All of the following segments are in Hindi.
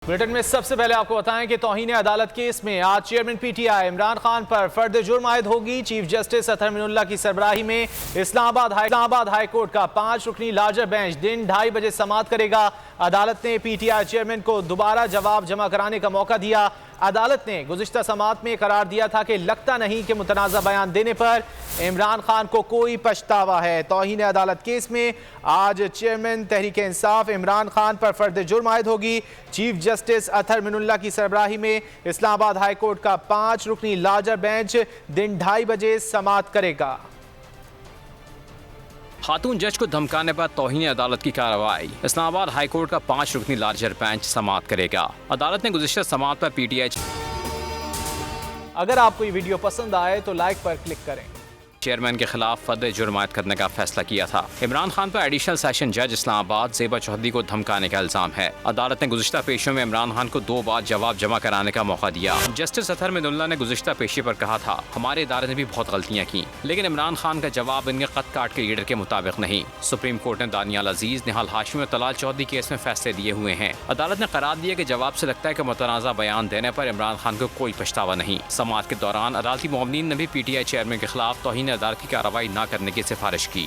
बुलेटिन में सबसे पहले आपको बताएं कि तौहीन अदालत केस में आज चेयरमैन पीटीआई इमरान खान पर फर्द जुर्म आयद होगी। चीफ जस्टिस अतहर मिनुल्लाह की सरबराही में इस्लामाबाद हाई कोर्ट का 5 रुकनी लार्जर बेंच दिन 2:30 बजे समाअत करेगा। अदालत ने पीटीआई चेयरमैन को दोबारा जवाब जमा कराने का मौका दिया। अदालत ने गुज़िश्ता समाअत में करार दिया था कि लगता नहीं कि मुतनाज़ा बयान देने पर इमरान खान को कोई पछतावा है। तौहीन अदालत केस में आज चेयरमैन तहरीक इंसाफ इमरान खान पर फर्द जुर्म आयद होगी। चीफ जस्टिस अतहर मिनुल्लाह की सरबराही में इस्लामाबाद हाई कोर्ट का 5 रुकनी लार्जर बेंच दिन 2:30 बजे समाअत करेगा। खातून जज को धमकाने पर तौहीन अदालत की कार्रवाई। इस्लामाबाद हाई कोर्ट का 5 रुकनी लार्जर बेंच समाअत करेगा। अदालत ने गुज़िश्ता समाअत पर पीटीआई अगर आपको ये वीडियो पसंद आए तो लाइक पर क्लिक करें। चेयरमैन के खिलाफ फर्द जुर्म आयद करने का फैसला किया था। इमरान खान पर एडिशनल सेशन जज इस्लामाबाद ज़ेबा चौधरी को धमकाने का इल्जाम है। अदालत ने गुज़िश्ता पेशियों में इमरान खान को 2 बार जवाब जमा कराने का मौका दिया। जस्टिस अतहर मिनुल्लाह ने गुज़िश्ता पेशी पर कहा था, हमारे इदारे ने भी बहुत गलतियाँ की, लेकिन इमरान खान का जवाब इनके कद काट के लीडर के मुताबिक नहीं। सुप्रीम कोर्ट ने दानियाल अजीज, निहाल हाशमी और तलाल चौधरी केस में फैसले दिए हुए हैं। अदालत ने करार दिया कि जवाब से लगता है कि मुतनाज़ा बयान देने पर इमरान खान को कोई पछतावा नहीं। समाअत के दौरान अदालती मुअम्मिनीन ने भी पीटीआई चेयरमैन के खिलाफ तौहीन अदालत की कार्रवाई ना करने की सिफारिश की।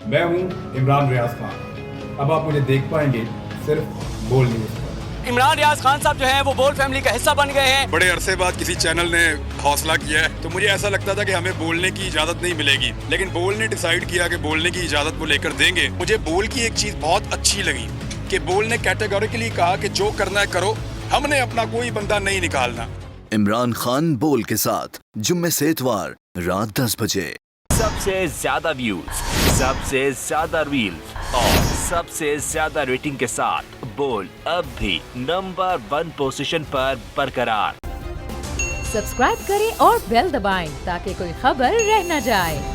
मैं हूं इमरान रियाज खान। अब आप मुझे देख पाएंगे सिर्फ बोल न्यूज़ पर। इमरान रियाज खान साहब जो हैं वो बोल फैमिली का हिस्सा बन गए हैं। बड़े अरसे बाद किसी चैनल ने हौसला किया है, तो मुझे ऐसा लगता था कि हमें बोलने की इजाजत नहीं मिलेगी, लेकिन बोल ने डिसाइड किया कि बोलने की इजाजत वो लेकर देंगे। मुझे बोल की एक चीज बहुत अच्छी लगी कि बोल ने कैटेगोरिकली कहा कि जो करना है करो, हमने अपना कोई बंदा नहीं निकालना। इमरान खान बोल के साथ जुम्मे से इतवार रात 10 बजे। सबसे ज्यादा व्यूज, सबसे ज्यादा रील्स और सबसे ज्यादा रेटिंग के साथ बोल अब भी नंबर 1 पोजीशन पर बरकरार। सब्सक्राइब करें और बेल दबाएं ताकि कोई खबर रह न जाए।